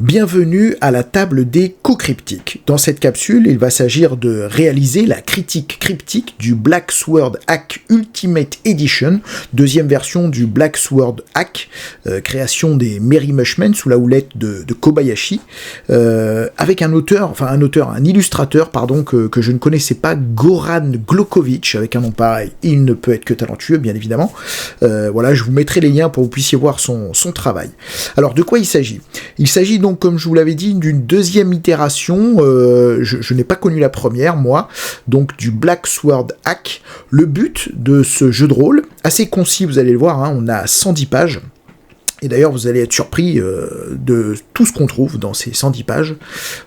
Bienvenue à la table des co-cryptiques. Dans cette capsule, il va s'agir de réaliser la critique cryptique du Black Sword Hack Ultimate Edition, deuxième version du Black Sword Hack, création des Merry Mushmen sous la houlette de Kobayashi, avec un illustrateur, que je ne connaissais pas, Goran Glokovic, avec un nom pareil, il ne peut être que talentueux, bien évidemment. Voilà, je vous mettrai les liens pour que vous puissiez voir son travail. Alors, de quoi il s'agit ? Il s'agit donc, comme je vous l'avais dit, d'une deuxième itération, je n'ai pas connu la première, moi, donc du Black Sword Hack. Le but de ce jeu de rôle, assez concis, vous allez le voir, on a 110 pages, et d'ailleurs vous allez être surpris de tout ce qu'on trouve dans ces 110 pages,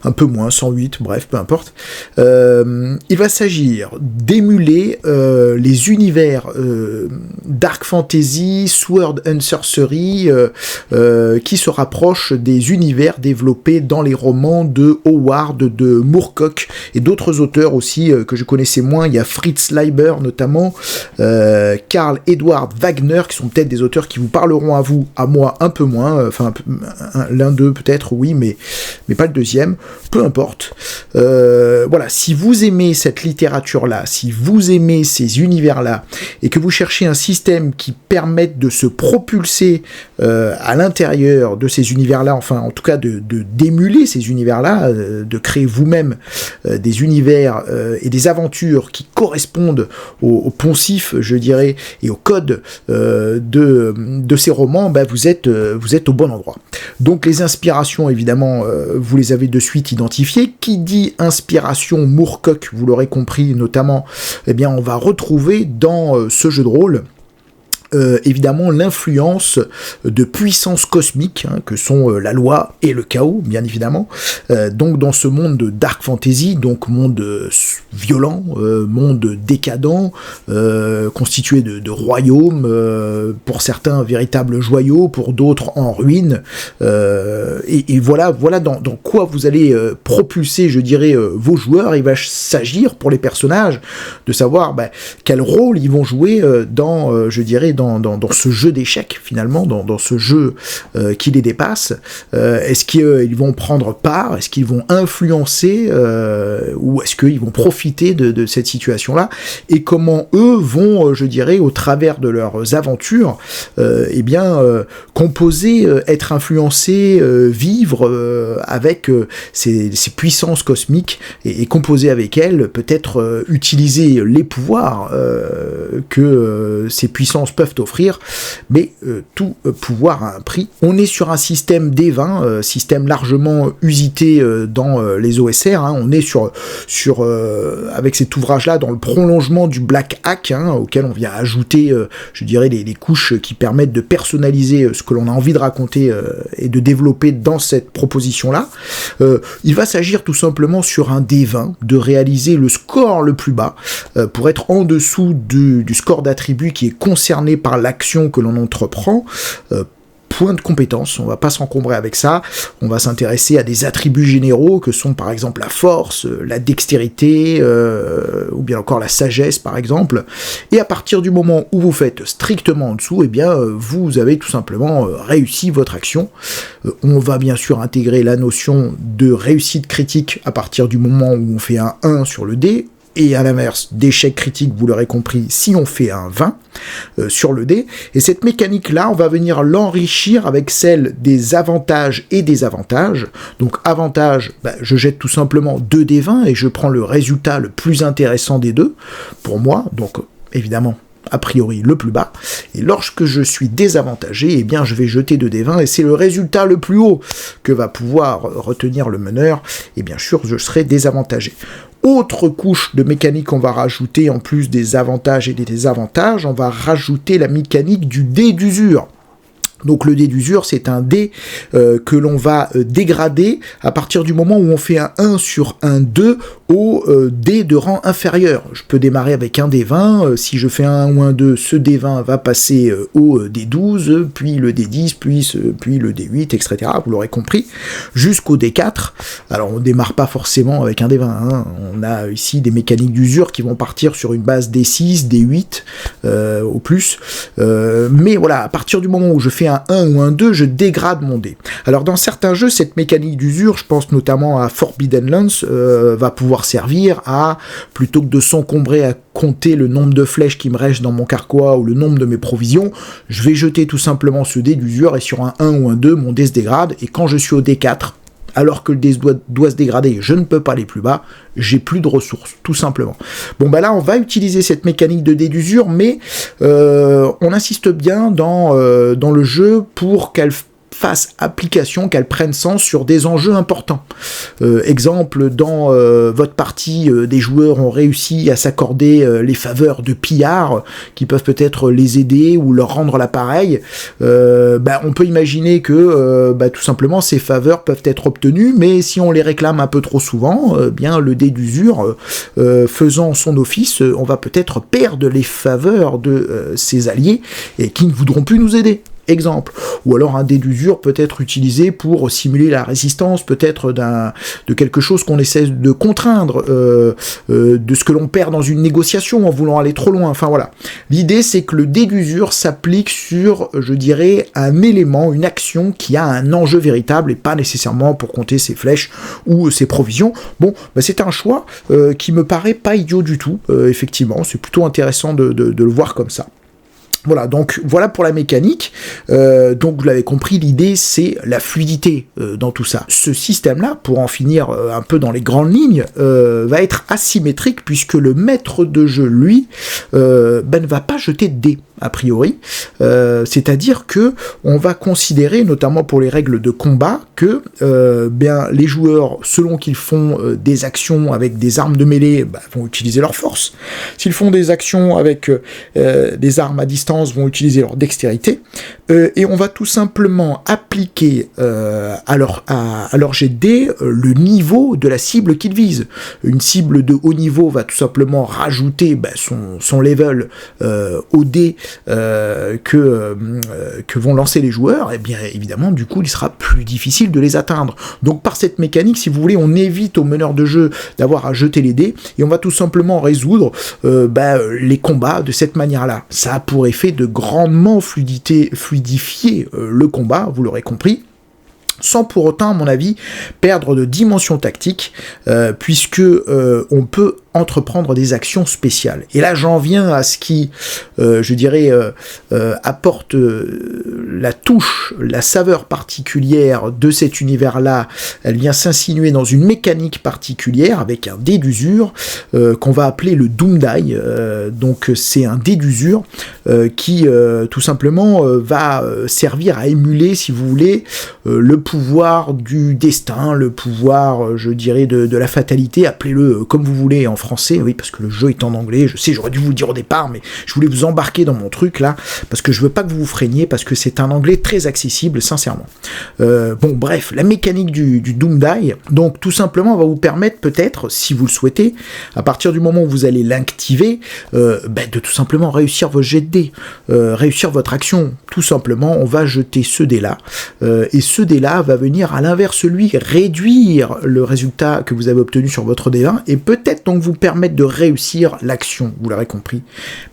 un peu moins, 108, bref, peu importe. Il va s'agir d'émuler les univers Dark Fantasy, Sword and Sorcery, qui se rapprochent des univers développés dans les romans de Howard, de Moorcock, et d'autres auteurs aussi que je connaissais moins. Il y a Fritz Leiber notamment, Karl Edward Wagner, qui sont peut-être des auteurs qui vous parleront à moi un peu moins, l'un d'eux peut-être, oui, mais pas le deuxième, peu importe. Voilà, si vous aimez cette littérature-là, si vous aimez ces univers-là, et que vous cherchez un système qui permette de se propulser à l'intérieur de ces univers-là, enfin, en tout cas, d'émuler ces univers-là, de créer vous-même des univers et des aventures qui correspondent au poncif, je dirais, et au code de ces romans, vous êtes au bon endroit. Donc les inspirations, évidemment, vous les avez de suite identifiées. Qui dit inspiration Moorcock, vous l'aurez compris notamment, on va retrouver dans ce jeu de rôle évidemment l'influence de puissances cosmiques, que sont la loi et le chaos, bien évidemment. Donc dans ce monde de Dark Fantasy, donc monde violent, monde décadent, constitué de royaumes, pour certains véritables joyaux, pour d'autres en ruine. Et voilà dans quoi vous allez propulser, je dirais, vos joueurs. Il va s'agir pour les personnages de savoir quel rôle ils vont jouer dans, je dirais, dans ce jeu d'échecs, finalement, dans ce jeu qui les dépasse. Est-ce qu'ils vont prendre part? Est-ce qu'ils vont influencer? Ou est-ce qu'ils vont profiter de cette situation-là? Et comment eux vont, je dirais, au travers de leurs aventures, composer, être influencés, vivre avec ces puissances cosmiques et composer avec elles, peut-être utiliser les pouvoirs que ces puissances peuvent offrir, mais tout pouvoir a un prix. On est sur un système D20, système largement usité dans les OSR, on est sur avec cet ouvrage-là, dans le prolongement du Black Hack, auquel on vient ajouter, je dirais, les couches qui permettent de personnaliser ce que l'on a envie de raconter et de développer dans cette proposition-là. Il va s'agir tout simplement sur un D20, de réaliser le score le plus bas, pour être en dessous du score d'attribut qui est concerné par l'action que l'on entreprend. Point de compétence, on va pas s'encombrer avec ça, on va s'intéresser à des attributs généraux que sont par exemple la force, la dextérité, ou bien encore la sagesse par exemple, et à partir du moment où vous faites strictement en dessous, vous avez tout simplement réussi votre action. On va bien sûr intégrer la notion de réussite critique à partir du moment où on fait un 1 sur le dé, et à l'inverse, d'échec critique, vous l'aurez compris, si on fait un 20 sur le dé. Et cette mécanique-là, on va venir l'enrichir avec celle des avantages et des avantages. Donc avantage, je jette tout simplement 2 dés 20 et je prends le résultat le plus intéressant des deux, pour moi, donc évidemment, a priori le plus bas, et lorsque je suis désavantagé, je vais jeter 2 dés 20 et c'est le résultat le plus haut que va pouvoir retenir le meneur, et bien sûr je serai désavantagé. Autre couche de mécanique, on va rajouter en plus des avantages et des désavantages, on va rajouter la mécanique du dé d'usure. Donc le dé d'usure, c'est un dé que l'on va dégrader à partir du moment où on fait un 1 sur un 2 au dé de rang inférieur. Je peux démarrer avec un dé 20, si je fais un 1 ou un 2, ce dé 20 va passer au dé 12, puis le dé 10, puis le dé 8, etc. Vous l'aurez compris, jusqu'au dé 4. Alors on démarre pas forcément avec un dé 20, on a ici des mécaniques d'usure qui vont partir sur une base dé 6, dé 8 au plus. Mais voilà, à partir du moment où je fais un 1 ou un 2, je dégrade mon dé. Alors dans certains jeux, cette mécanique d'usure, je pense notamment à Forbidden Lands, va pouvoir servir à, plutôt que de s'encombrer à compter le nombre de flèches qui me restent dans mon carquois ou le nombre de mes provisions, je vais jeter tout simplement ce dé d'usure et sur un 1 ou un 2, mon dé se dégrade, et quand je suis au D4, alors que le dé doit se dégrader, je ne peux pas aller plus bas, j'ai plus de ressources, tout simplement. Bon bah là, on va utiliser cette mécanique de dé d'usure, mais on insiste bien dans le jeu pour qu'elle fasse application, qu'elle prenne sens sur des enjeux importants. Exemple, dans votre partie, des joueurs ont réussi à s'accorder les faveurs de pillards qui peuvent peut-être les aider ou leur rendre l'appareil. On peut imaginer que tout simplement ces faveurs peuvent être obtenues, mais si on les réclame un peu trop souvent, bien le dé d'usure faisant son office, on va peut-être perdre les faveurs de ses alliés et qui ne voudront plus nous aider. Exemple. Ou alors un dé d'usure peut être utilisé pour simuler la résistance peut-être de quelque chose qu'on essaie de contraindre, de ce que l'on perd dans une négociation en voulant aller trop loin. Enfin voilà. L'idée c'est que le dé d'usure s'applique sur, je dirais, un élément, une action qui a un enjeu véritable et pas nécessairement pour compter ses flèches ou ses provisions. Bon, c'est un choix qui me paraît pas idiot du tout. Effectivement, c'est plutôt intéressant de le voir comme ça. Voilà, donc voilà pour la mécanique. Donc vous l'avez compris, l'idée c'est la fluidité dans tout ça. Ce système-là, pour en finir un peu dans les grandes lignes, va être asymétrique puisque le maître de jeu, lui, ne va pas jeter de dés, a priori. C'est-à-dire que on va considérer, notamment pour les règles de combat, que les joueurs, selon qu'ils font des actions avec des armes de mêlée, vont utiliser leur force. S'ils font des actions avec des armes à distance, vont utiliser leur dextérité, et on va tout simplement appliquer à leur jet de dés le niveau de la cible qu'ils visent. Une cible de haut niveau va tout simplement rajouter son level au dé que vont lancer les joueurs, et bien évidemment du coup il sera plus difficile de les atteindre. Donc par cette mécanique, si vous voulez, on évite aux meneurs de jeu d'avoir à jeter les dés, et on va tout simplement résoudre les combats de cette manière-là. Ça a pour effet de grandement fluidifier le combat, vous l'aurez compris, sans pour autant, à mon avis, perdre de dimension tactique, puisque on peut entreprendre des actions spéciales. Et là, j'en viens à ce qui, je dirais, apporte la touche, la saveur particulière de cet univers-là. Elle vient s'insinuer dans une mécanique particulière, avec un dé d'usure, qu'on va appeler le Doom Die. Donc, c'est un dé d'usure qui, tout simplement, va servir à émuler, si vous voulez, le pouvoir du destin, le pouvoir, je dirais, de la fatalité, appelez-le comme vous voulez en français, oui, parce que le jeu est en anglais, je sais, j'aurais dû vous le dire au départ, mais je voulais vous embarquer dans mon truc, là, parce que je veux pas que vous vous freiniez, parce que c'est un anglais très accessible, sincèrement. Bref, la mécanique du Doom Die, donc, tout simplement, va vous permettre, peut-être, si vous le souhaitez, à partir du moment où vous allez l'activer, de tout simplement réussir vos jets de dés, réussir votre action, tout simplement, on va jeter ce dé-là, et ce dé-là va venir, à l'inverse, lui, réduire le résultat que vous avez obtenu sur votre D20, et peut-être donc vous permettre de réussir l'action, vous l'aurez compris.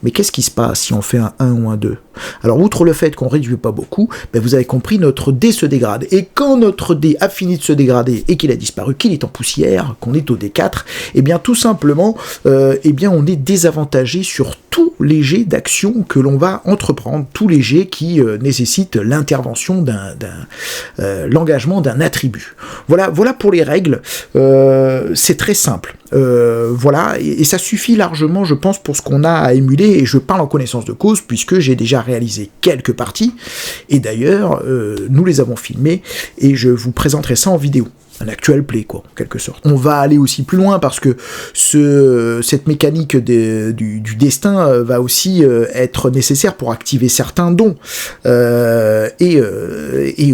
Mais qu'est-ce qui se passe si on fait un 1 ou un 2 ? Alors, outre le fait qu'on réduit pas beaucoup, vous avez compris, notre dé se dégrade. Et quand notre dé a fini de se dégrader et qu'il a disparu, qu'il est en poussière, qu'on est au D4, et bien tout simplement, on est désavantagé sur tous les jets d'action que l'on va entreprendre, tous les jets qui nécessitent l'intervention l'engagement d'un attribut. Voilà pour les règles. C'est très simple. Et ça suffit largement, je pense, pour ce qu'on a à émuler, et je parle en connaissance de cause, puisque j'ai déjà réalisé quelques parties, et d'ailleurs, nous les avons filmées, et je vous présenterai ça en vidéo. Un actual play, quoi, en quelque sorte. On va aller aussi plus loin parce que cette mécanique du destin va aussi être nécessaire pour activer certains dons et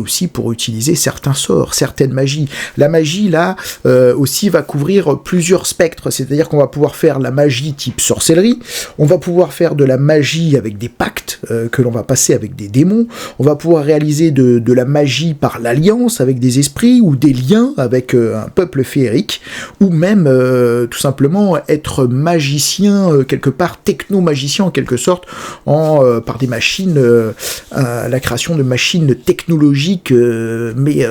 aussi pour utiliser certains sorts, certaines magies. La magie, là, aussi va couvrir plusieurs spectres, c'est-à-dire qu'on va pouvoir faire la magie type sorcellerie, on va pouvoir faire de la magie avec des pactes que l'on va passer avec des démons, on va pouvoir réaliser de la magie par l'alliance avec des esprits ou des liens avec un peuple féerique, ou même tout simplement être magicien, quelque part techno-magicien en quelque sorte, par des machines, la création de machines technologiques, mais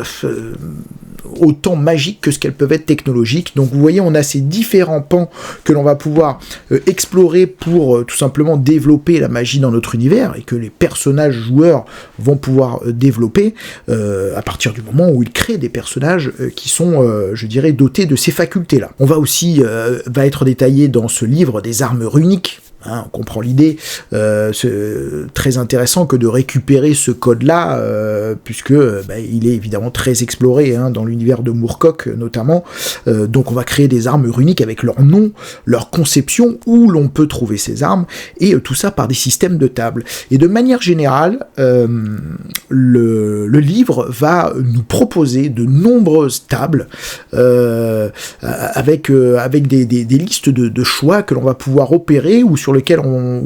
autant magiques que ce qu'elles peuvent être technologiques. Donc vous voyez, on a ces différents pans que l'on va pouvoir explorer pour tout simplement développer la magie dans notre univers, et que les personnages joueurs vont pouvoir développer à partir du moment où ils créent des personnages qui sont, je dirais, dotés de ces facultés-là. On va aussi, va être détaillé dans ce livre des armes runiques. On comprend l'idée, c'est très intéressant que de récupérer ce code-là, puisque il est évidemment très exploré dans l'univers de Moorcock notamment. Donc on va créer des armes runiques avec leur nom, leur conception, où l'on peut trouver ces armes, et tout ça par des systèmes de tables. Et de manière générale, le livre va nous proposer de nombreuses tables avec des listes de choix que l'on va pouvoir opérer, ou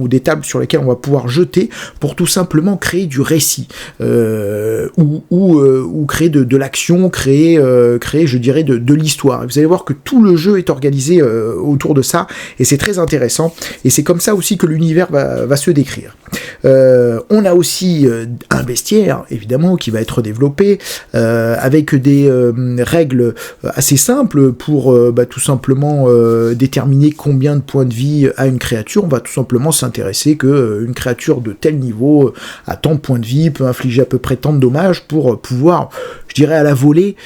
des tables sur lesquelles on va pouvoir jeter pour tout simplement créer du récit, ou créer de l'action, créer, je dirais, de l'histoire. Et vous allez voir que tout le jeu est organisé autour de ça, et c'est très intéressant, et c'est comme ça aussi que l'univers va se décrire. On a aussi un bestiaire, évidemment, qui va être développé, avec des règles assez simples pour tout simplement déterminer combien de points de vie a une créature. On va tout simplement s'intéresser qu'une créature de tel niveau à tant de points de vie peut infliger à peu près tant de dommages pour pouvoir, je dirais à la volée,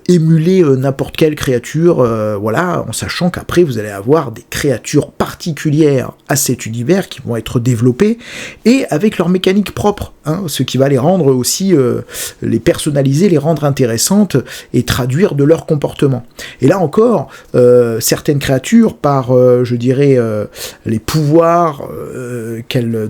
émuler n'importe quelle créature, voilà, en sachant qu'après vous allez avoir des créatures particulières à cet univers qui vont être développées, et avec leur mécanique propre, ce qui va les rendre aussi, les personnaliser, les rendre intéressantes, et traduire de leur comportement. Et là encore, certaines créatures, par, je dirais, les pouvoirs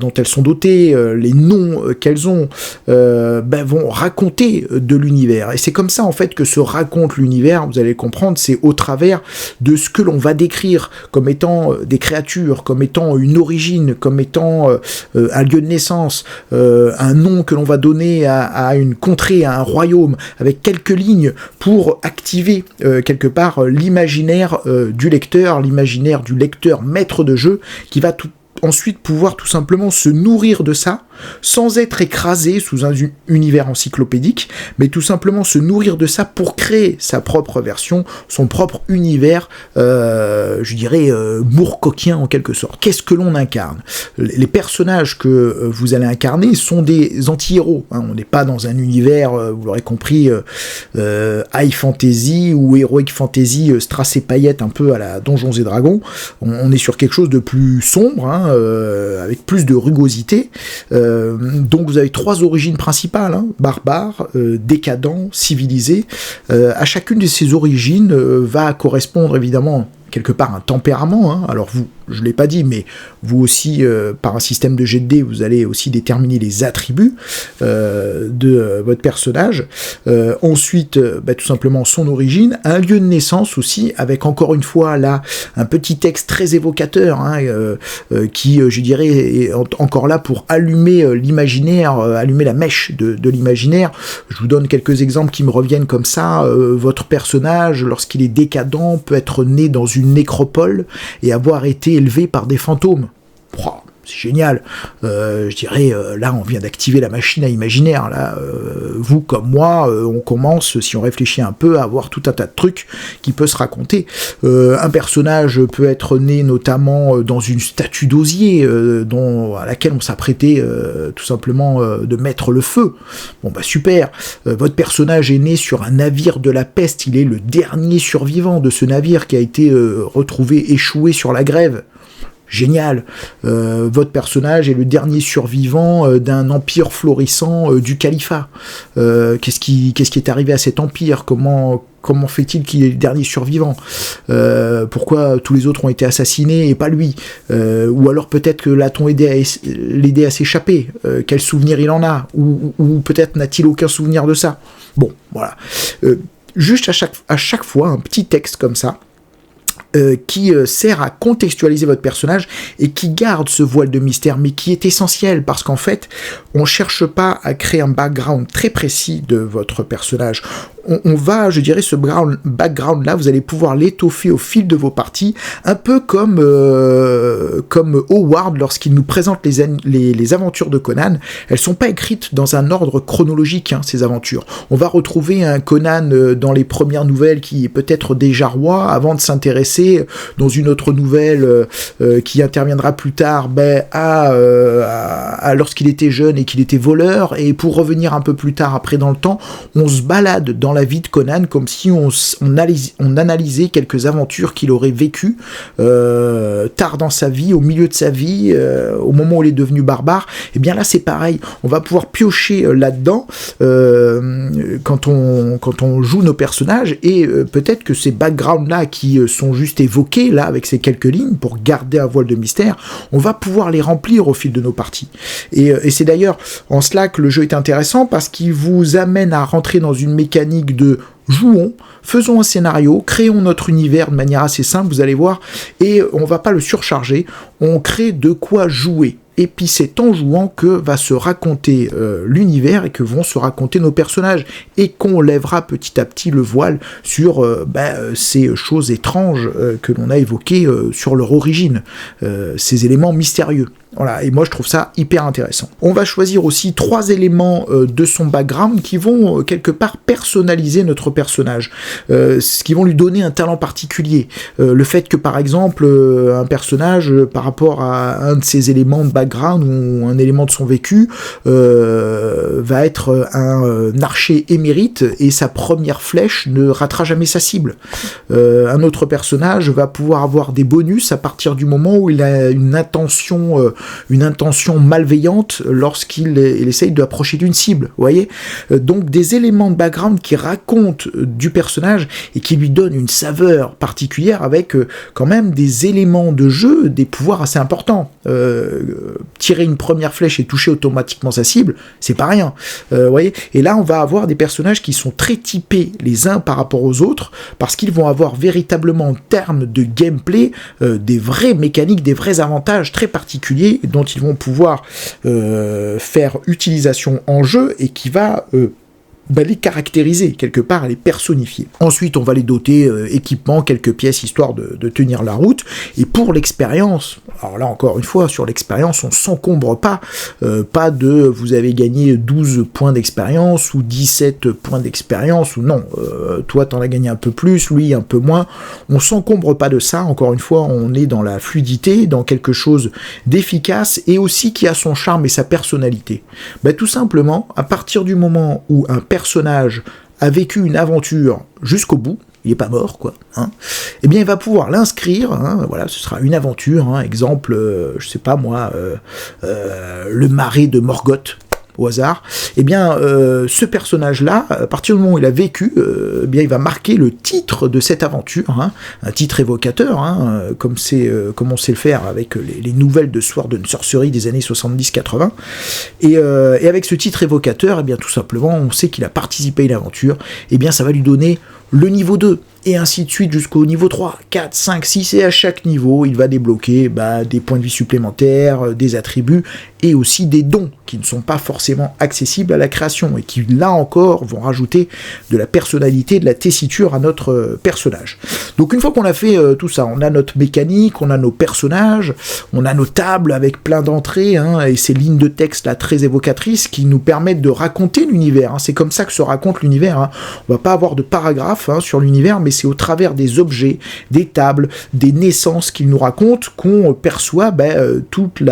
dont elles sont dotées, les noms qu'elles ont, vont raconter de l'univers. Et c'est comme ça en fait que se raconte l'univers, vous allez comprendre, c'est au travers de ce que l'on va décrire comme étant des créatures, comme étant une origine, comme étant un lieu de naissance, un nom que l'on va donner à une contrée, à un royaume, avec quelques lignes pour activer quelque part l'imaginaire du lecteur maître de jeu, qui va ensuite pouvoir tout simplement se nourrir de ça, sans être écrasé sous un univers encyclopédique, mais tout simplement se nourrir de ça pour créer sa propre version, son propre univers, je dirais, moorcockien en quelque sorte. Qu'est-ce que l'on incarne ? Les personnages que vous allez incarner sont des anti-héros. On n'est pas dans un univers, vous l'aurez compris, high fantasy ou heroic fantasy, strass et paillettes, un peu à la Donjons et Dragons. On est sur quelque chose de plus sombre, avec plus de rugosité. Donc vous avez 3 origines principales, barbare, décadent, civilisé. À chacune de ces origines va correspondre évidemment quelque part un tempérament, alors vous, je ne l'ai pas dit, mais vous aussi, par un système de jet de dés, vous allez aussi déterminer les attributs de votre personnage. Ensuite, tout simplement son origine, un lieu de naissance aussi, avec encore une fois là, un petit texte très évocateur, qui, je dirais, est encore là pour allumer l'imaginaire, allumer la mèche de l'imaginaire. Je vous donne quelques exemples qui me reviennent comme ça. Votre personnage, lorsqu'il est décadent, peut être né dans une nécropole et avoir été élevé par des fantômes. C'est génial. Je dirais, là, on vient d'activer la machine à imaginaire. Là, vous comme moi, on commence, si on réfléchit un peu, à avoir tout un tas de trucs qui peut se raconter. Un personnage peut être né notamment dans une statue d'osier, à laquelle on s'apprêtait tout simplement de mettre le feu. Super. Votre personnage est né sur un navire de la peste. Il est le dernier survivant de ce navire qui a été retrouvé échoué sur la grève. Génial. Votre personnage est le dernier survivant d'un empire florissant du califat. Qu'est-ce qui est arrivé à cet empire ? Comment fait-il qu'il est le dernier survivant ? Pourquoi tous les autres ont été assassinés et pas lui ? Ou alors peut-être que l'a-t-on l'aider à s'échapper ? Quel souvenir il en a ? Ou peut-être n'a-t-il aucun souvenir de ça ? Voilà. Juste à chaque fois, un petit texte comme ça, qui sert à contextualiser votre personnage et qui garde ce voile de mystère, mais qui est essentiel parce qu'en fait, on cherche pas à créer un background très précis de votre personnage. On va, je dirais, ce background-là, vous allez pouvoir l'étoffer au fil de vos parties, un peu comme Howard lorsqu'il nous présente les aventures de Conan. Elles sont pas écrites dans un ordre chronologique, ces aventures. On va retrouver un Conan dans les premières nouvelles qui est peut-être déjà roi, avant de s'intéresser dans une autre nouvelle qui interviendra plus tard à lorsqu'il était jeune et qu'il était voleur, et pour revenir un peu plus tard après dans le temps, on se balade dans la vie de Conan comme si on analysait quelques aventures qu'il aurait vécues tard dans sa vie, au milieu de sa vie, au moment où il est devenu barbare. Et bien là c'est pareil, on va pouvoir piocher là-dedans quand on joue nos personnages, et peut-être que ces backgrounds là qui sont juste évoqués là avec ces quelques lignes pour garder un voile de mystère, on va pouvoir les remplir au fil de nos parties. Et c'est d'ailleurs en cela que le jeu est intéressant, parce qu'il vous amène à rentrer dans une mécanique de jouons, faisons un scénario, créons notre univers de manière assez simple, vous allez voir, et on va pas le surcharger, on crée de quoi jouer. Et puis c'est en jouant que va se raconter l'univers et que vont se raconter nos personnages, et qu'on lèvera petit à petit le voile sur ces choses étranges que l'on a évoquées sur leur origine, ces éléments mystérieux. Voilà, et moi je trouve ça hyper intéressant. On va choisir aussi 3 éléments de son background qui vont quelque part personnaliser notre personnage, qui vont lui donner un talent particulier. Le fait que par exemple un personnage par rapport à un de ses éléments de background ou un élément de son vécu va être un archer émérite et sa première flèche ne ratera jamais sa cible. Un autre personnage va pouvoir avoir des bonus à partir du moment où il a une intention malveillante lorsqu'il essaye d'approcher d'une cible, vous voyez. Donc des éléments de background qui racontent du personnage et qui lui donnent une saveur particulière avec quand même des éléments de jeu, des pouvoirs assez importants. Tirer une première flèche et toucher automatiquement sa cible, c'est pas rien, vous voyez. Et là on va avoir des personnages qui sont très typés les uns par rapport aux autres, parce qu'ils vont avoir véritablement en termes de gameplay des vraies mécaniques, des vrais avantages très particuliers dont ils vont pouvoir faire utilisation en jeu et qui va les caractériser quelque part, les personnifier. Ensuite, on va les doter équipements, quelques pièces, histoire de tenir la route. Et pour l'expérience, alors là encore une fois, sur l'expérience, on s'encombre pas de vous avez gagné 12 points d'expérience ou 17 points d'expérience, ou non, toi t'en as gagné un peu plus, lui un peu moins. On s'encombre pas de ça, encore une fois, on est dans la fluidité, dans quelque chose d'efficace et aussi qui a son charme et sa personnalité. Tout simplement, à partir du moment où un personnage a vécu une aventure jusqu'au bout, il n'est pas mort, quoi, eh bien il va pouvoir l'inscrire, voilà, ce sera une aventure, exemple, je sais pas moi, le marais de Morgoth, au hasard, eh bien ce personnage-là, à partir du moment où il a vécu, eh bien il va marquer le titre de cette aventure, un titre évocateur, comme on sait le faire avec les nouvelles de Sword and Sorcery des années 70-80, et avec ce titre évocateur, eh bien tout simplement, on sait qu'il a participé à une aventure, eh bien ça va lui donner le niveau 2, et ainsi de suite jusqu'au niveau 3, 4, 5, 6, et à chaque niveau, il va débloquer des points de vie supplémentaires, des attributs, et aussi des dons qui ne sont pas forcément accessibles à la création, et qui, là encore, vont rajouter de la personnalité, de la tessiture à notre personnage. Donc une fois qu'on a fait tout ça, on a notre mécanique, on a nos personnages, on a nos tables avec plein d'entrées, et ces lignes de texte là très évocatrices qui nous permettent de raconter l'univers, c'est comme ça que se raconte l'univers, on va pas avoir de paragraphe sur l'univers, mais c'est au travers des objets, des tables, des naissances qu'il nous raconte qu'on perçoit toute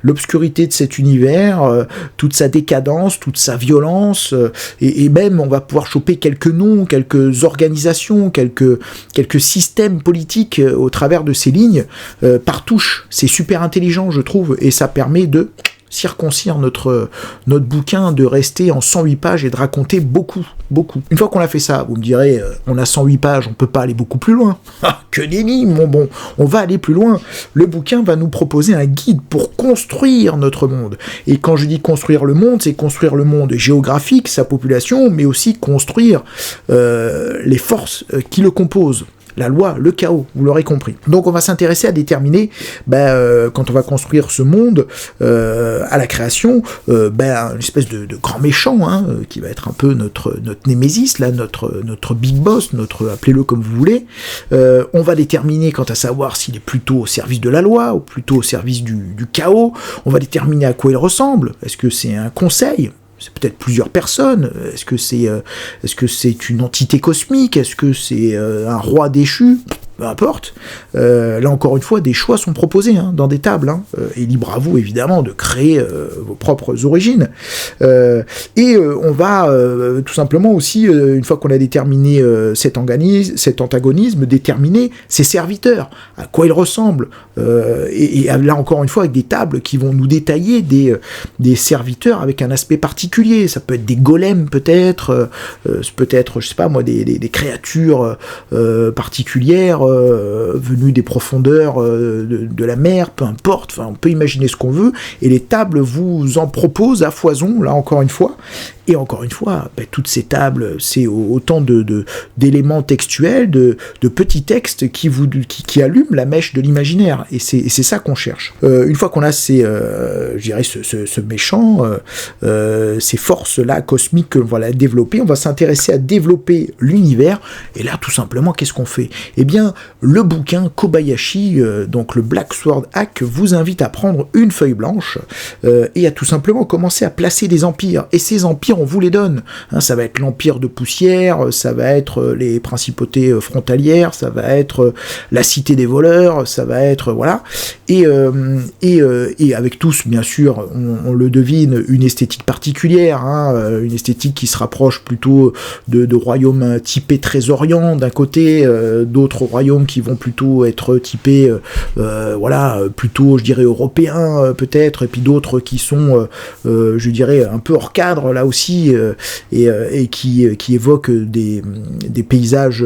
l'obscurité de cet univers, toute sa décadence, toute sa violence, et même on va pouvoir choper quelques noms, quelques organisations, quelques systèmes politiques au travers de ces lignes par touche. C'est super intelligent, je trouve, et ça permet de circoncire notre bouquin, de rester en 108 pages et de raconter beaucoup. Une fois qu'on a fait ça, vous me direz, on a 108 pages, on peut pas aller beaucoup plus loin. Que nenni, mon bon, on va aller plus loin. Le bouquin va nous proposer un guide pour construire notre monde. Et quand je dis construire le monde, c'est construire le monde géographique, sa population, mais aussi construire les forces qui le composent. la loi, le chaos, vous l'aurez compris. Donc on va s'intéresser à déterminer, quand on va construire ce monde, à la création, une espèce de grand méchant, qui va être un peu notre némésis, là, notre big boss, appelez-le comme vous voulez. On va déterminer quant à savoir s'il est plutôt au service de la loi, ou plutôt au service du chaos. On va déterminer à quoi il ressemble. Est-ce que c'est un conseil ? C'est peut-être plusieurs personnes. Est-ce que c'est une entité cosmique ? Est-ce que c'est un roi déchu ? Peu importe. Là encore une fois, des choix sont proposés dans des tables, et libre à vous évidemment de créer vos propres origines. Et on va tout simplement aussi, une fois qu'on a déterminé cet antagonisme, déterminer ses serviteurs, à quoi ils ressemblent. Et là encore une fois avec des tables qui vont nous détailler des serviteurs avec un aspect particulier. Ça peut être des golems peut-être, peut-être je sais pas moi des créatures particulières. Venus des profondeurs de la mer, peu importe, enfin, on peut imaginer ce qu'on veut, et les tables vous en proposent à foison, là encore une fois, et encore une fois, toutes ces tables, c'est autant d'éléments textuels, de petits textes qui allument la mèche de l'imaginaire, et c'est ça qu'on cherche. Une fois qu'on a ce méchant, ces forces-là cosmiques que l'on va développer, on va s'intéresser à développer l'univers, et là, tout simplement, qu'est-ce qu'on fait ? Eh bien, le bouquin Kobayashi, donc le Black Sword Hack, vous invite à prendre une feuille blanche et à tout simplement commencer à placer des empires. Et ces empires, on vous les donne. Ça va être l'empire de poussière, ça va être les principautés frontalières, ça va être la cité des voleurs, ça va être voilà. Et avec tous, bien sûr, on le devine, une esthétique particulière, une esthétique qui se rapproche plutôt de royaumes typés trésoriants d'un côté, d'autres royaumes qui vont plutôt être typés, plutôt, je dirais, européens peut-être, et puis d'autres qui sont, je dirais, un peu hors cadre là aussi, et qui évoquent des paysages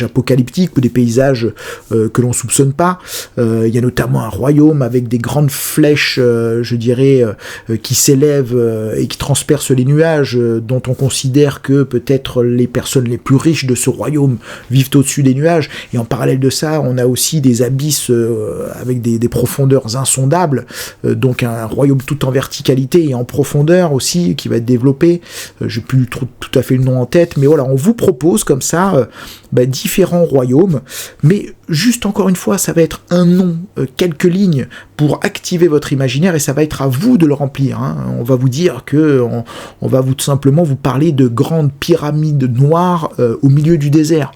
apocalyptiques ou des paysages que l'on soupçonne pas. Il y a notamment un royaume avec des grandes flèches, je dirais, qui s'élèvent et qui transpercent les nuages, dont on considère que peut-être les personnes les plus riches de ce royaume vivent au-dessus des nuages, et en parallèle de ça, on a aussi des abysses avec des profondeurs insondables, donc un royaume tout en verticalité et en profondeur aussi, qui va être développé. J'ai plus tout à fait le nom en tête, mais voilà, on vous propose comme ça différents royaumes, mais juste encore une fois, ça va être un nom, quelques lignes pour activer votre imaginaire, et ça va être à vous de le remplir. On va vous dire que on va tout simplement vous parler de grandes pyramides noires au milieu du désert.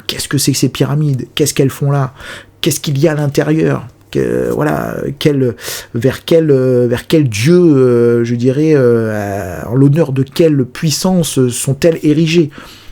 Qu'est-ce que c'est que ces pyramides ? Qu'est-ce qu'elles font là ? Qu'est-ce qu'il y a à l'intérieur ? Vers quel dieu, je dirais, en l'honneur de quelle puissance sont-elles érigées ?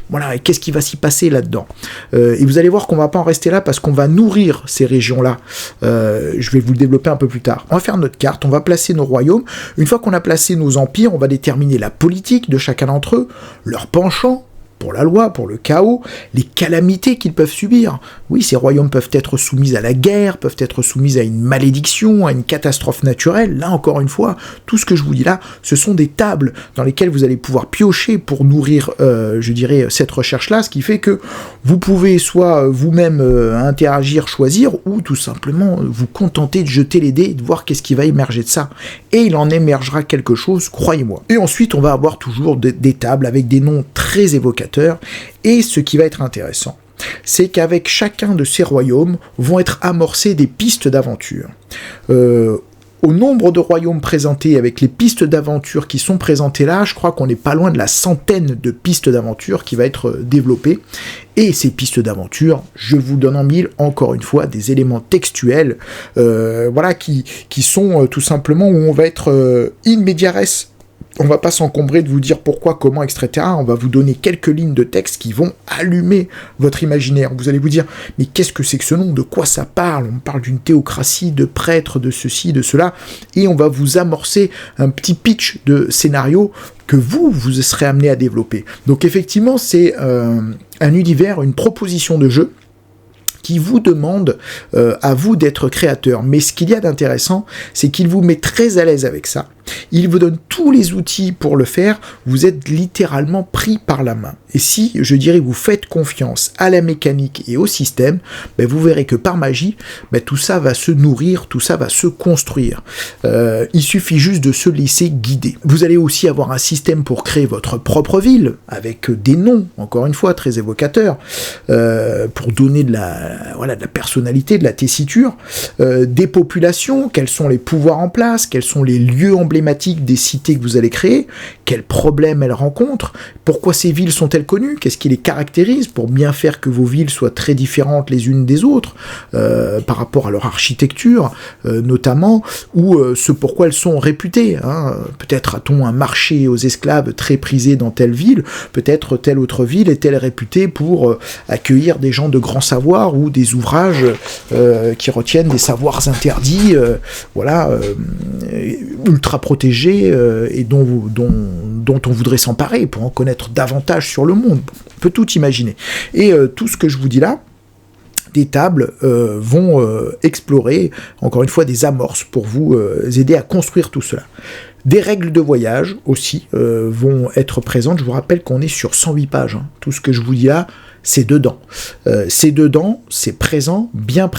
Voilà, et qu'est-ce qui va s'y passer là-dedans ? Et vous allez voir qu'on va pas en rester là, parce qu'on va nourrir ces régions-là. Je vais vous le développer un peu plus tard. On va faire notre carte, on va placer nos royaumes. Une fois qu'on a placé nos empires, on va déterminer la politique de chacun d'entre eux, leur penchant pour la loi, pour le chaos, les calamités qu'ils peuvent subir. Oui, ces royaumes peuvent être soumis à la guerre, peuvent être soumis à une malédiction, à une catastrophe naturelle. Là, encore une fois, tout ce que je vous dis là, ce sont des tables dans lesquelles vous allez pouvoir piocher pour nourrir, je dirais, cette recherche-là, ce qui fait que vous pouvez soit vous-même interagir, choisir, ou tout simplement vous contenter de jeter les dés et de voir qu'est-ce qui va émerger de ça. Et il en émergera quelque chose, croyez-moi. Et ensuite, on va avoir toujours des tables avec des noms très évocateurs. Et ce qui va être intéressant, c'est qu'avec chacun de ces royaumes vont être amorcées des pistes d'aventure. Au nombre de royaumes présentés, avec les pistes d'aventure qui sont présentées là, je crois qu'on n'est pas loin de la centaine de pistes d'aventure qui va être développée. Et ces pistes d'aventure, je vous donne en mille, encore une fois, des éléments textuels, qui sont tout simplement où on va être in media res. On va pas s'encombrer de vous dire pourquoi, comment, etc. On va vous donner quelques lignes de texte qui vont allumer votre imaginaire. Vous allez vous dire, mais qu'est-ce que c'est que ce nom ? De quoi ça parle ? On parle d'une théocratie, de prêtres, de ceci, de cela. Et on va vous amorcer un petit pitch de scénario que vous serez amené à développer. Donc effectivement, c'est un univers, une proposition de jeu qui vous demande à vous d'être créateur. Mais ce qu'il y a d'intéressant, c'est qu'il vous met très à l'aise avec ça. Il vous donne tous les outils pour le faire, vous êtes littéralement pris par la main. Et si, je dirais, vous faites confiance à la mécanique et au système, vous verrez que par magie, tout ça va se nourrir, tout ça va se construire. Il suffit juste de se laisser guider. Vous allez aussi avoir un système pour créer votre propre ville, avec des noms, encore une fois, très évocateurs, pour donner de la personnalité, de la tessiture, des populations, quels sont les pouvoirs en place, quels sont les lieux emblématiques des cités que vous allez créer, quels problèmes elles rencontrent, pourquoi ces villes sont-elles connues, qu'est-ce qui les caractérise pour bien faire que vos villes soient très différentes les unes des autres, par rapport à leur architecture, notamment, ou ce pourquoi elles sont réputées. Peut-être a-t-on un marché aux esclaves très prisé dans telle ville, peut-être telle autre ville est-elle réputée pour accueillir des gens de grand savoir ou des ouvrages qui retiennent des savoirs interdits, ultra protégés et dont on voudrait s'emparer pour en connaître davantage sur le monde. On peut tout imaginer. Et tout ce que je vous dis là, des tables vont explorer, encore une fois, des amorces pour vous aider à construire tout cela. Des règles de voyage aussi vont être présentes. Je vous rappelle qu'on est sur 108 pages. Tout ce que je vous dis là, c'est dedans. C'est présent, bien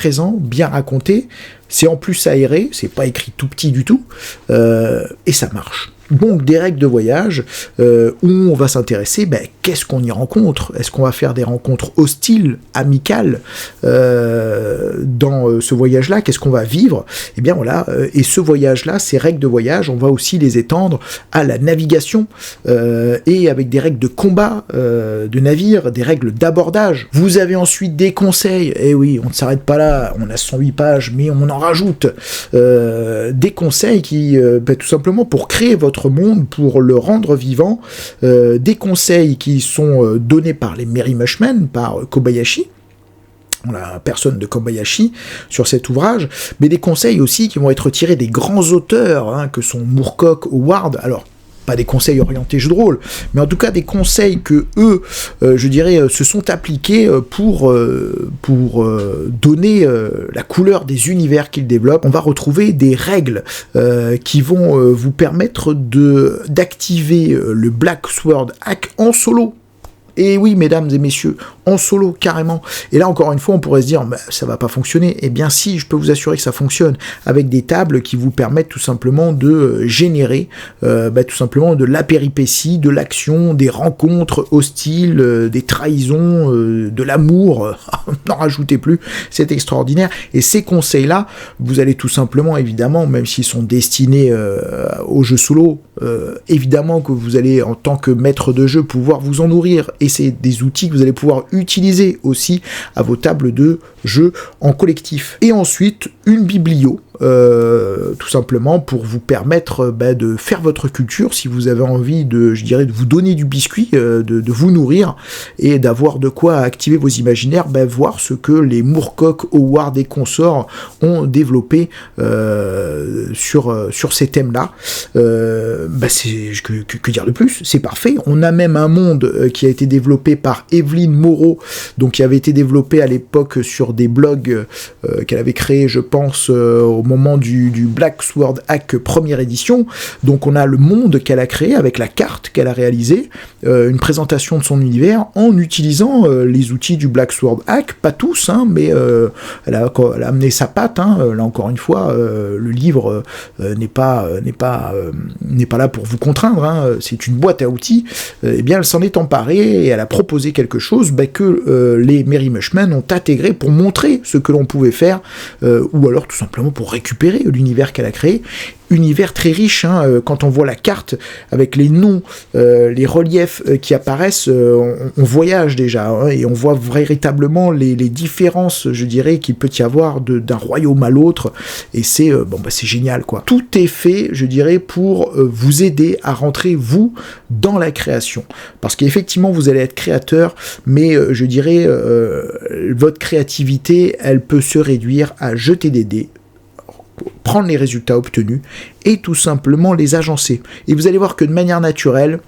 raconté. C'est en plus aéré, c'est pas écrit tout petit du tout, et ça marche. Donc des règles de voyage où on va s'intéresser, qu'est-ce qu'on y rencontre? Est-ce qu'on va faire des rencontres hostiles, amicales dans ce voyage-là? Qu'est-ce qu'on va vivre? Et bien voilà, et ce voyage-là, ces règles de voyage, on va aussi les étendre à la navigation et avec des règles de combat de navire, des règles d'abordage. Vous avez ensuite des conseils, et oui, on ne s'arrête pas là, on a 108 pages, mais on en rajoute des conseils qui, tout simplement pour créer votre monde, pour le rendre vivant, des conseils qui sont donnés par les Merry Mushmen, par Kobayashi, la personne de Kobayashi sur cet ouvrage, mais des conseils aussi qui vont être tirés des grands auteurs, que sont Moorcock, Howard, alors pas des conseils orientés jeu de rôle, mais en tout cas des conseils que eux, je dirais, se sont appliqués pour donner la couleur des univers qu'ils développent. On va retrouver des règles qui vont vous permettre d'activer le Black Sword Hack en solo. Et oui, mesdames et messieurs, en solo, carrément. Et là, encore une fois, on pourrait se dire, ça va pas fonctionner. Eh bien si, je peux vous assurer que ça fonctionne, avec des tables qui vous permettent tout simplement de générer, tout simplement de la péripétie, de l'action, des rencontres hostiles, des trahisons, de l'amour, n'en rajoutez plus, c'est extraordinaire. Et ces conseils-là, vous allez tout simplement, évidemment, même s'ils sont destinés au jeu solo, évidemment que vous allez, en tant que maître de jeu, pouvoir vous en nourrir. Et c'est des outils que vous allez pouvoir utiliser aussi à vos tables de jeu en collectif. Et ensuite, une biblio, tout simplement pour vous permettre de faire votre culture, si vous avez envie de vous donner du biscuit, de vous nourrir, et d'avoir de quoi activer vos imaginaires, voir ce que les Moorcock, Howard et consorts ont développé sur ces thèmes-là. Que dire de plus? C'est parfait. On a même un monde qui a été développé par Evelyn Moreau, donc qui avait été développé à l'époque sur des blogs qu'elle avait créés, je pense, au moment du Black Sword Hack première édition. Donc on a le monde qu'elle a créé avec la carte qu'elle a réalisée, une présentation de son univers en utilisant les outils du Black Sword Hack, pas tous, mais elle a amené sa patte, là encore une fois, le livre n'est pas là pour vous contraindre, c'est une boîte à outils, et bien elle s'en est emparée et elle a proposé quelque chose que les Merry Mushmen ont intégré pour montrer ce que l'on pouvait faire, ou alors tout simplement pour récupérer l'univers qu'elle a créé. Univers très riche, quand on voit la carte avec les noms, les reliefs qui apparaissent, on voyage déjà, et on voit véritablement les différences, je dirais, qu'il peut y avoir d'un royaume à l'autre, et c'est génial, quoi. Tout est fait, je dirais, pour vous aider à rentrer, vous, dans la création. Parce qu'effectivement, vous allez être créateur, mais je dirais, votre créativité, elle peut se réduire à jeter des dés, prendre les résultats obtenus et tout simplement les agencer. Et vous allez voir que de manière naturelle,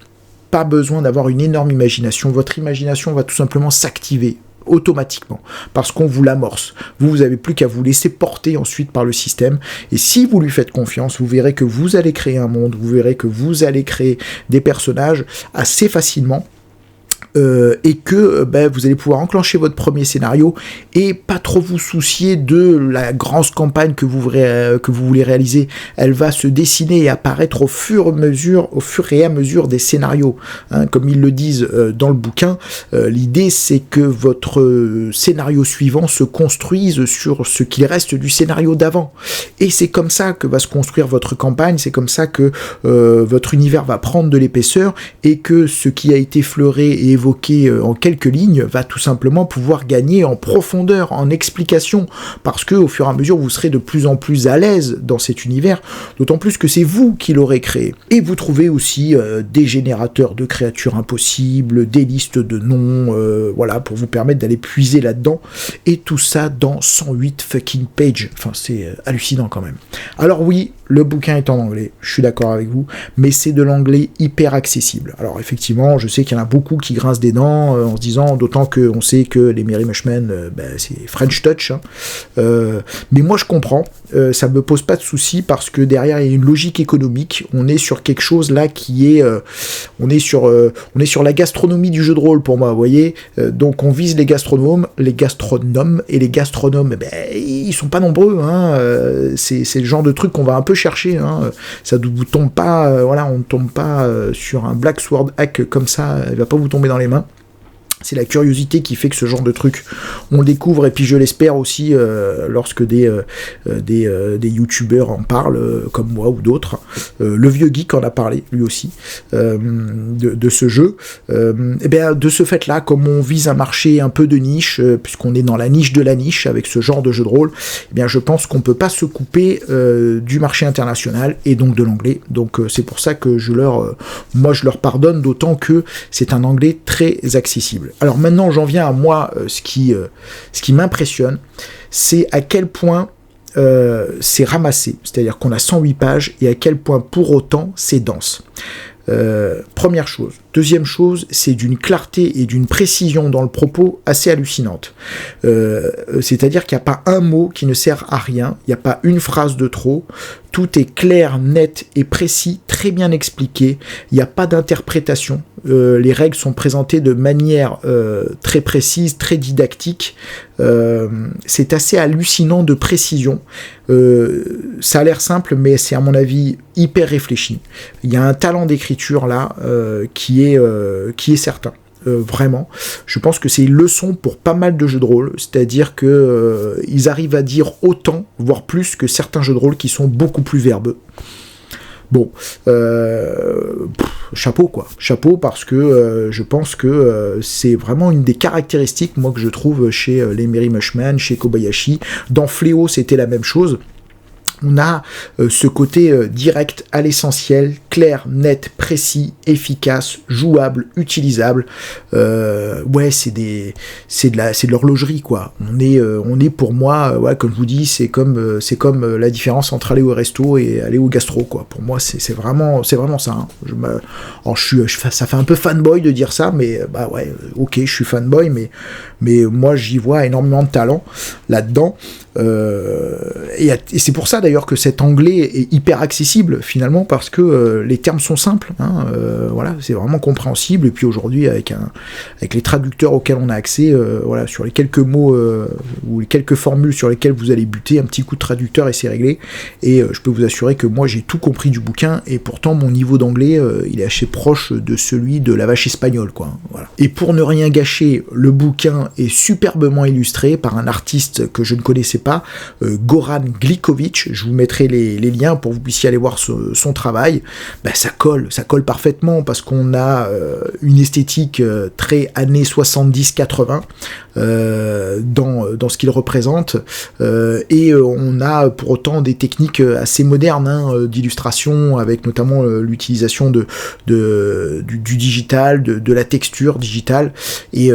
pas besoin d'avoir une énorme imagination, votre imagination va tout simplement s'activer automatiquement, parce qu'on vous l'amorce. Vous avez plus qu'à vous laisser porter ensuite par le système, et si vous lui faites confiance, vous verrez que vous allez créer un monde, vous verrez que vous allez créer des personnages assez facilement, et que vous allez pouvoir enclencher votre premier scénario et pas trop vous soucier de la grande campagne que vous voulez réaliser. Elle va se dessiner et apparaître au fur et à mesure des scénarios. Hein, comme ils le disent dans le bouquin, l'idée c'est que votre scénario suivant se construise sur ce qu'il reste du scénario d'avant. Et c'est comme ça que va se construire votre campagne, c'est comme ça que votre univers va prendre de l'épaisseur et que ce qui a été effleuré et évoqué en quelques lignes va tout simplement pouvoir gagner en profondeur, en explication, parce que au fur et à mesure vous serez de plus en plus à l'aise dans cet univers, d'autant plus que c'est vous qui l'aurez créé. Et vous trouvez aussi des générateurs de créatures impossibles, des listes de noms, voilà, pour vous permettre d'aller puiser là-dedans, et tout ça dans 108 fucking pages. Enfin, c'est hallucinant quand même. Alors oui, le bouquin est en anglais, je suis d'accord avec vous, mais c'est de l'anglais hyper accessible. Alors effectivement, je sais qu'il y en a beaucoup qui grincent des dents en se disant, d'autant qu'on sait que les Merry Mushmen, c'est French Touch, hein. Mais moi je comprends, ça me pose pas de soucis parce que derrière il y a une logique économique, on est sur quelque chose là qui est, on est sur la gastronomie du jeu de rôle pour moi, vous voyez, donc on vise les gastronomes et les gastronomes, ils sont pas nombreux, hein. C'est le genre de truc qu'on va un peu chercher, hein. Ça ne vous tombe pas, on ne tombe pas sur un Black Sword hack comme ça, il va pas vous tomber dans les mains. C'est la curiosité qui fait que ce genre de truc, on le découvre, et puis je l'espère aussi lorsque des youtubeurs en parlent, comme moi ou d'autres. Le vieux geek en a parlé, lui aussi, de ce jeu. De ce fait-là, comme on vise un marché un peu de niche, puisqu'on est dans la niche de la niche avec ce genre de jeu de rôle, je pense qu'on peut pas se couper du marché international et donc de l'anglais. Donc c'est pour ça que je leur pardonne, d'autant que c'est un anglais très accessible. Alors maintenant, j'en viens à moi, ce qui m'impressionne, c'est à quel point c'est ramassé, c'est-à-dire qu'on a 108 pages, et à quel point pour autant c'est dense. Première chose. Deuxième chose, c'est d'une clarté et d'une précision dans le propos assez hallucinante. C'est-à-dire qu'il n'y a pas un mot qui ne sert à rien, il n'y a pas une phrase de trop, tout est clair, net et précis, très bien expliqué, il n'y a pas d'interprétation, les règles sont présentées de manière très précise, très didactique, c'est assez hallucinant de précision, ça a l'air simple, mais c'est à mon avis hyper réfléchi. Il y a un talent d'écriture là qui est certain. Vraiment, je pense que c'est une leçon pour pas mal de jeux de rôle, c'est-à-dire que ils arrivent à dire autant, voire plus, que certains jeux de rôle qui sont beaucoup plus verbeux. Bon, chapeau quoi, chapeau, parce que je pense que c'est vraiment une des caractéristiques, moi, que je trouve chez les Merry Mushmen, chez Kobayashi. Dans Fléau, c'était la même chose. On a ce côté direct à l'essentiel, clair, net, précis, efficace, jouable, utilisable. Ouais, c'est de l'horlogerie quoi. On est pour moi, ouais, comme je vous dis, c'est comme la différence entre aller au resto et aller au gastro quoi. Pour moi, c'est vraiment ça. Hein. Ça fait un peu fanboy de dire ça, mais bah ouais, ok, je suis fanboy, mais moi j'y vois énormément de talent là-dedans. Et c'est pour ça d'ailleurs que cet anglais est hyper accessible finalement, parce que les termes sont simples, hein, voilà, c'est vraiment compréhensible. Et puis aujourd'hui avec les traducteurs auxquels on a accès, voilà, sur les quelques mots ou les quelques formules sur lesquelles vous allez buter, un petit coup de traducteur et c'est réglé. Et je peux vous assurer que moi j'ai tout compris du bouquin, et pourtant mon niveau d'anglais il est assez proche de celui de la vache espagnole quoi. Voilà. Et pour ne rien gâcher, le bouquin est superbement illustré par un artiste que je ne connaissais pas, Goran Glikovic. Je vous mettrai les liens pour que vous puissiez aller voir son travail. Ben, ça colle parfaitement, parce qu'on a une esthétique très années 70-80 dans ce qu'il représente, et on a pour autant des techniques assez modernes, hein, d'illustration, avec notamment l'utilisation du digital, de la texture digitale, et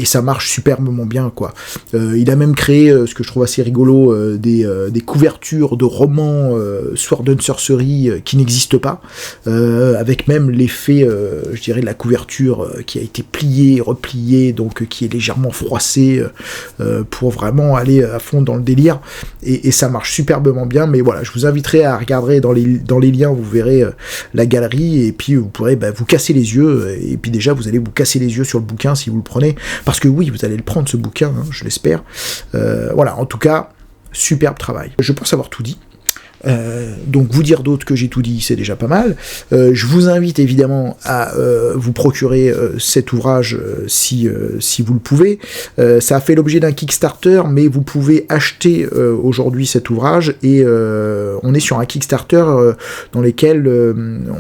ça marche superbement bien quoi. Il a même créé ce que je trouve assez rigolo, des couvertures couverture de roman Sword and Sorcery qui n'existe pas, avec même l'effet, je dirais, de la couverture qui a été pliée, repliée, donc qui est légèrement froissée pour vraiment aller à fond dans le délire, et ça marche superbement bien. Mais voilà, je vous inviterai à regarder dans les liens, vous verrez la galerie, et puis vous pourrez vous casser les yeux, et puis déjà vous allez vous casser les yeux sur le bouquin si vous le prenez, parce que oui, vous allez le prendre ce bouquin, hein, je l'espère. Voilà, en tout cas, superbe travail. Je pense avoir tout dit. Donc vous dire d'autres que j'ai tout dit, c'est déjà pas mal. Je vous invite évidemment à vous procurer cet ouvrage si vous le pouvez. Ça a fait l'objet d'un Kickstarter, mais vous pouvez acheter aujourd'hui cet ouvrage, et on est sur un Kickstarter dans lequel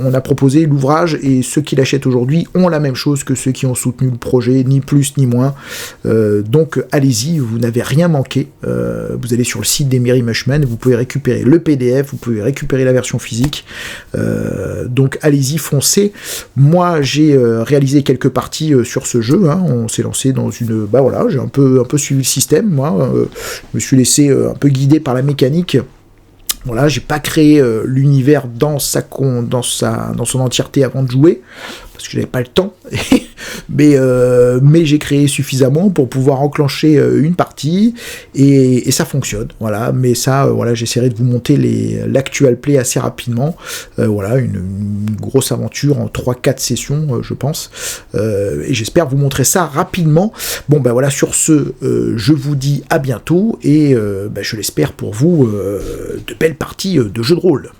on a proposé l'ouvrage, et ceux qui l'achètent aujourd'hui ont la même chose que ceux qui ont soutenu le projet, ni plus ni moins. Donc allez-y, vous n'avez rien manqué. Vous allez sur le site des Merry Mushmen, vous pouvez récupérer le PDF, vous pouvez récupérer la version physique, donc allez-y, foncez. Moi j'ai réalisé quelques parties sur ce jeu, hein. On s'est lancé dans une... voilà, j'ai un peu suivi le système, moi, je me suis laissé un peu guider par la mécanique. Voilà, j'ai pas créé l'univers dans son entièreté avant de jouer, parce que j'avais pas le temps, mais j'ai créé suffisamment pour pouvoir enclencher une partie, et ça fonctionne, voilà. Mais ça, voilà, j'essaierai de vous monter l'actual play assez rapidement, voilà, une grosse aventure en 3-4 sessions, je pense, et j'espère vous montrer ça rapidement. Bon, voilà, sur ce, je vous dis à bientôt, et je l'espère pour vous, de belles parties de jeux de rôle.